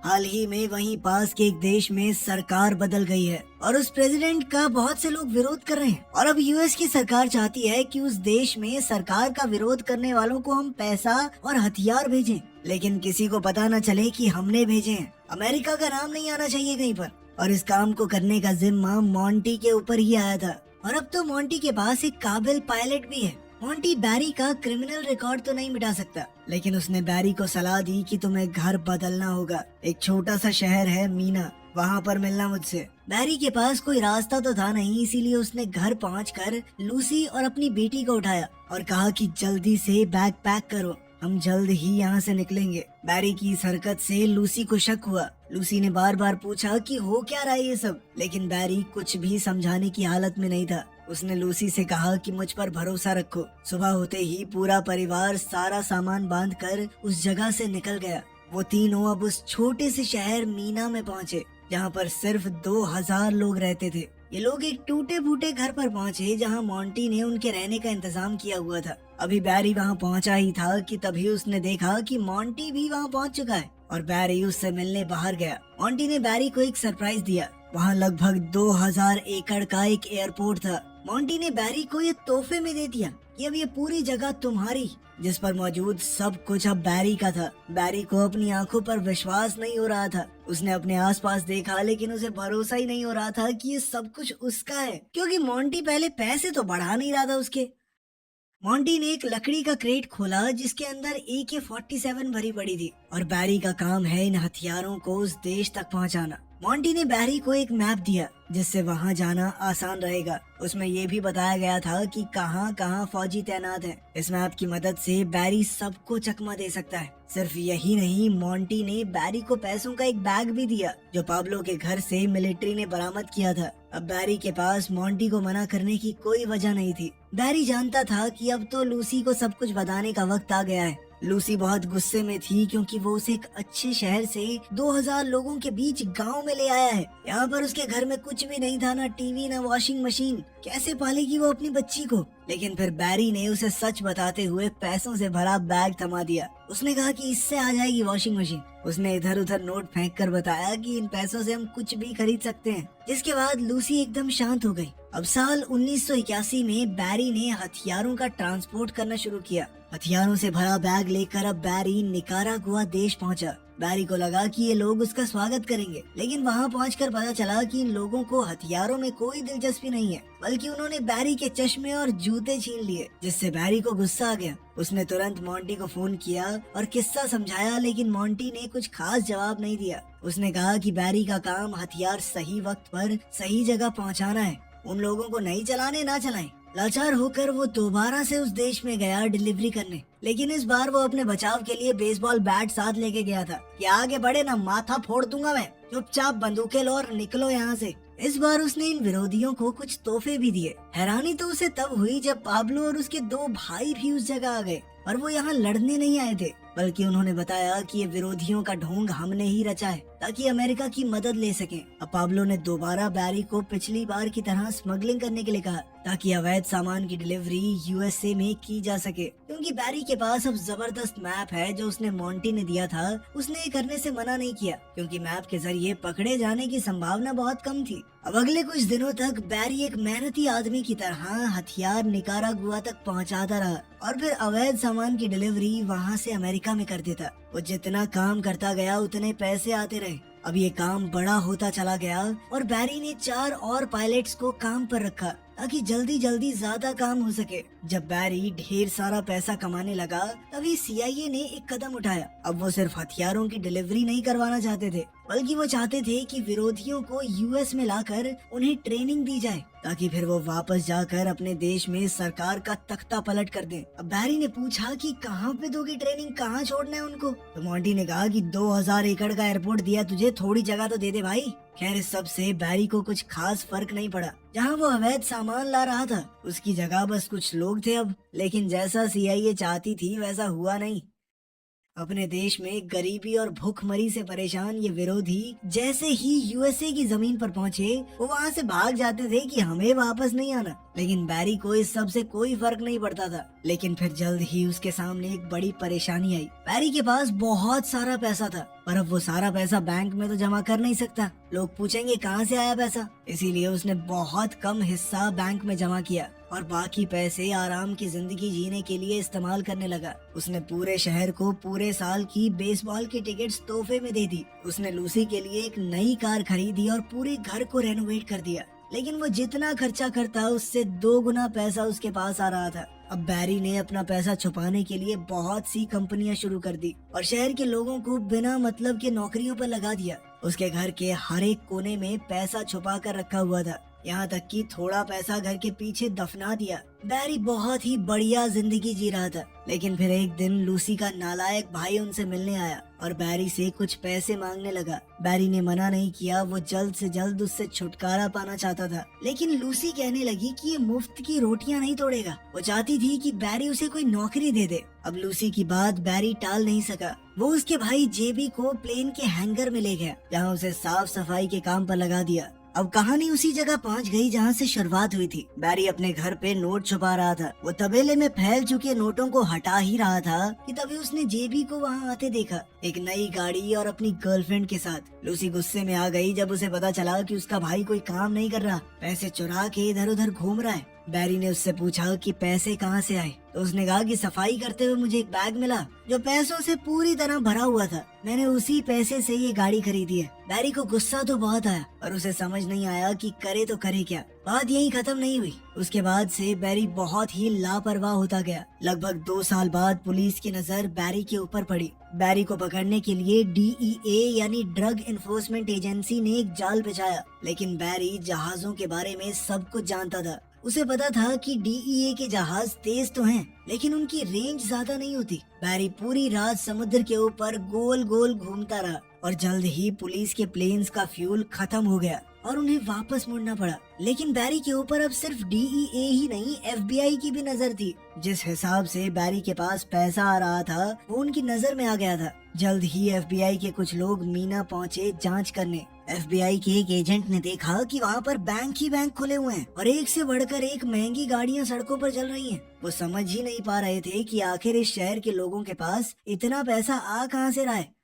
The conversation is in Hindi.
हाल ही में वहीं पास के एक देश में सरकार बदल गई है और उस प्रेसिडेंट का बहुत से लोग विरोध कर रहे हैं और अब यूएस की सरकार चाहती है कि उस देश में सरकार का विरोध करने वालों को हम पैसा और हथियार भेजें, लेकिन किसी को पता न चले कि हमने भेजे हैं। अमेरिका का नाम नहीं आना चाहिए कहीं पर। और इस काम को करने का जिम्मा मोंटी के ऊपर ही आया था और अब तो मोंटी के पास एक काबिल पायलट भी है। मोंटी बैरी का क्रिमिनल रिकॉर्ड तो नहीं मिटा सकता, लेकिन उसने बैरी को सलाह दी कि तुम्हें घर बदलना होगा। एक छोटा सा शहर है मीना, वहाँ पर मिलना मुझसे। बैरी के पास कोई रास्ता तो था नहीं, इसीलिए उसने घर पहुंचकर लूसी और अपनी बेटी को उठाया और कहा कि जल्दी से बैग पैक करो, हम जल्द ही यहाँ से निकलेंगे। बैरी की इस हरकत से लूसी को शक हुआ। लूसी ने बार बार पूछा कि हो क्या रहा है ये सब, लेकिन बैरी कुछ भी समझाने की हालत में नहीं था। उसने लूसी से कहा कि मुझ पर भरोसा रखो। सुबह होते ही पूरा परिवार सारा सामान बांधकर उस जगह से निकल गया। वो तीनों अब उस छोटे से शहर मीना में पहुँचे, जहाँ पर सिर्फ 2000 लोग रहते थे। ये लोग एक टूटे फूटे घर पर पहुँचे, जहाँ मोंटी ने उनके रहने का इंतजाम किया हुआ था। अभी बैरी वहाँ पहुँचा ही था कि तभी उसने देखा कि मोंटी भी वहाँ पहुँच चुका है और बैरी उससे मिलने बाहर गया। मोंटी ने बैरी को एक सरप्राइज दिया। वहाँ लगभग 2000 एकड़ का एक एयरपोर्ट था। मोंटी ने बैरी को ये तोहफे में दे दिया कि अब ये पूरी जगह तुम्हारी, जिस पर मौजूद सब कुछ अब बैरी का था। बैरी को अपनी आंखों पर विश्वास नहीं हो रहा था। उसने अपने आसपास देखा, लेकिन उसे भरोसा ही नहीं हो रहा था कि ये सब कुछ उसका है, क्योंकि मोंटी पहले पैसे तो बढ़ा नहीं रहा था उसके। मोंटी ने एक लकड़ी का क्रेट खोला जिसके अंदर AK-47 भरी पड़ी थी और बैरी का काम है इन हथियारों को उस देश तक पहुंचाना। मोंटी ने बैरी को एक मैप दिया जिससे वहां जाना आसान रहेगा। उसमें ये भी बताया गया था कि कहां कहां फौजी तैनात हैं। इस मैप की मदद से बैरी सबको चकमा दे सकता है। सिर्फ यही नहीं, मोंटी ने बैरी को पैसों का एक बैग भी दिया जो पाब्लो के घर से मिलिट्री ने बरामद किया था। अब बैरी के पास मोंटी को मना करने की कोई वजह नहीं थी। बैरी जानता था कि अब तो लूसी को सब कुछ बताने का वक्त आ गया है। लूसी बहुत गुस्से में थी क्योंकि वो उसे एक अच्छे शहर से 2000 लोगों के बीच गांव में ले आया है। यहाँ पर उसके घर में कुछ भी नहीं था, ना टीवी ना वॉशिंग मशीन। कैसे पालेगी वो अपनी बच्ची को? लेकिन फिर बैरी ने उसे सच बताते हुए पैसों से भरा बैग थमा दिया। उसने कहा कि इससे आ जाएगी वॉशिंग मशीन। उसने इधर उधर नोट फेंक कर बताया कि इन पैसों से हम कुछ भी खरीद सकते हैं, जिसके बाद लूसी एकदम शांत हो गई। अब साल 1981 में बैरी ने हथियारों का ट्रांसपोर्ट करना शुरू किया। हथियारों से भरा बैग लेकर अब बैरी निकारागुआ देश पहुंचा। बैरी को लगा कि ये लोग उसका स्वागत करेंगे, लेकिन वहां पहुंचकर पता चला कि इन लोगों को हथियारों में कोई दिलचस्पी नहीं है, बल्कि उन्होंने बैरी के चश्मे और जूते छीन लिए, जिससे बैरी को गुस्सा आ गया। उसने तुरंत मोंटी को फोन किया और किस्सा समझाया, लेकिन मोंटी ने कुछ खास जवाब नहीं दिया। उसने कहा कि बैरी का काम हथियार सही वक्त पर सही जगह पहुंचाना है, उन लोगों को नहीं चलाने ना चलाएं। लाचार होकर वो दोबारा से उस देश में गया डिलीवरी करने, लेकिन इस बार वो अपने बचाव के लिए बेसबॉल बैट साथ लेके गया था कि आगे बढ़े ना माथा फोड़ दूंगा मैं, चुपचाप बंदूकें लो और निकलो यहाँ से। इस बार उसने इन विरोधियों को कुछ तोहफे भी दिए। हैरानी तो उसे तब हुई जब पाब्लो और उसके 2 भाई भी उस जगह आ गए, और वो यहाँ लड़ने नहीं आए थे, बल्कि उन्होंने बताया कि ये विरोधियों का ढोंग हमने ही रचा है ताकि अमेरिका की मदद ले सकें। अब पाब्लो ने दोबारा बैरी को पिछली बार की तरह स्मगलिंग करने के लिए कहा ताकि अवैध सामान की डिलीवरी यूएसए में की जा सके। क्योंकि बैरी के पास अब जबरदस्त मैप है जो उसने मोंटी ने दिया था, उसने ये करने से मना नहीं किया, क्योंकि मैप के जरिए पकड़े जाने की संभावना बहुत कम थी। अब अगले कुछ दिनों तक बैरी एक मेहनती आदमी की तरह हथियार निकारागुआ तक पहुंचाता रहा और फिर अवैध सामान की डिलीवरी वहां से अमेरिका में कर देता। वो जितना काम करता गया उतने पैसे आते रहे। अब ये काम बड़ा होता चला गया और बैरी ने 4 और पायलट्स को काम पर रखा ताकि जल्दी जल्दी ज्यादा काम हो सके। जब बैरी ढेर सारा पैसा कमाने लगा तभी CIA ने एक कदम उठाया। अब वो सिर्फ हथियारों की डिलीवरी नहीं करवाना चाहते थे, बल्कि वो चाहते थे कि विरोधियों को यूएस में लाकर उन्हें ट्रेनिंग दी जाए ताकि फिर वो वापस जाकर अपने देश में सरकार का तख्ता पलट कर दें। अब बैरी ने पूछा कि कहाँ पे दोगी ट्रेनिंग, कहाँ छोड़ना है उनको? तो मोंटी ने कहा कि 2000 एकड़ का एयरपोर्ट दिया तुझे, थोड़ी जगह तो दे दे भाई। खैर इस सब से बैरी को कुछ खास फर्क नहीं पड़ा। जहाँ वो अवैध सामान ला रहा था उसकी जगह बस कुछ लोग थे अब, लेकिन जैसा CIA चाहती थी वैसा हुआ नहीं। अपने देश में गरीबी और भूखमरी से परेशान ये विरोधी जैसे ही यूएसए की जमीन पर पहुंचे वो वहां से भाग जाते थे कि हमें वापस नहीं आना। लेकिन बैरी को इस सब से कोई फर्क नहीं पड़ता था। लेकिन फिर जल्द ही उसके सामने एक बड़ी परेशानी आई। बैरी के पास बहुत सारा पैसा था, पर अब वो सारा पैसा बैंक में तो जमा कर नहीं सकता, लोग पूछेंगे कहाँ से आया पैसा। इसीलिए उसने बहुत कम हिस्सा बैंक में जमा किया और बाकी पैसे आराम की जिंदगी जीने के लिए इस्तेमाल करने लगा। उसने पूरे शहर को पूरे साल की बेसबॉल की टिकट्स तोहफे में दे दी। उसने लूसी के लिए एक नई कार खरीदी और पूरे घर को रेनोवेट कर दिया। लेकिन वो जितना खर्चा करता उससे 2 गुना पैसा उसके पास आ रहा था। अब बैरी ने अपना पैसा छुपाने के लिए बहुत सी कंपनियां शुरू कर दी और शहर के लोगों को बिना मतलब के नौकरियों पर लगा दिया। उसके घर के हर एक कोने में पैसा छुपा कर रखा हुआ था, यहाँ तक कि थोड़ा पैसा घर के पीछे दफना दिया। बैरी बहुत ही बढ़िया जिंदगी जी रहा था, लेकिन फिर एक दिन लूसी का नालायक भाई उनसे मिलने आया और बैरी से कुछ पैसे मांगने लगा। बैरी ने मना नहीं किया, वो जल्द से जल्द उससे छुटकारा पाना चाहता था। लेकिन लूसी कहने लगी कि ये मुफ्त की रोटियां नहीं तोड़ेगा। वो चाहती थी कि बैरी उसे कोई नौकरी दे दे। अब लूसी की बात बैरी टाल नहीं सका। वो उसके भाई जेबी को प्लेन के हैंगर में ले गया, जहाँ उसे साफ सफाई के काम पर लगा दिया। अब कहानी उसी जगह पहुंच गई जहां से शुरुआत हुई थी। बैरी अपने घर पे नोट छुपा रहा था। वो तबेले में फैल चुके नोटों को हटा ही रहा था कि तभी उसने जेबी को वहां आते देखा, एक नई गाड़ी और अपनी गर्लफ्रेंड के साथ। लूसी गुस्से में आ गई जब उसे पता चला कि उसका भाई कोई काम नहीं कर रहा, पैसे चुरा के इधर उधर घूम रहा है। बैरी ने उससे पूछा कि पैसे कहाँ से आए, तो उसने कहा कि सफाई करते हुए मुझे एक बैग मिला जो पैसों से पूरी तरह भरा हुआ था। मैंने उसी पैसे से ये गाड़ी खरीदी है। बैरी को गुस्सा तो बहुत आया और उसे समझ नहीं आया कि करे तो करे क्या। बात यहीं खत्म नहीं हुई। उसके बाद से बैरी बहुत ही लापरवाह होता गया। लगभग 2 साल बाद पुलिस की नजर बैरी के ऊपर पड़ी। बैरी को पकड़ने के लिए DEA यानी ड्रग इन्फोर्समेंट एजेंसी ने एक जाल बिछाया, लेकिन बैरी जहाजों के बारे में सब कुछ जानता था। उसे पता था कि DEA के जहाज तेज तो हैं, लेकिन उनकी रेंज ज्यादा नहीं होती। बैरी पूरी रात समुद्र के ऊपर गोल गोल घूमता रहा और जल्द ही पुलिस के प्लेन्स का फ्यूल खत्म हो गया और उन्हें वापस मुड़ना पड़ा। लेकिन बैरी के ऊपर अब सिर्फ DEA ही नहीं, FBI की भी नजर थी। जिस हिसाब से बैरी के पास पैसा आ रहा था वो उनकी नजर में आ गया था। जल्द ही FBI के कुछ लोग मीना पहुंचे जांच करने। FBI के एक एजेंट ने देखा कि वहाँ पर बैंक ही बैंक खुले हुए हैं और एक से बढ़कर एक महंगी गाड़ियाँ सड़कों पर चल रही हैं। वो समझ ही नहीं पा रहे थे कि आखिर इस शहर के लोगों के पास इतना पैसा आ कहाँ से रहा है।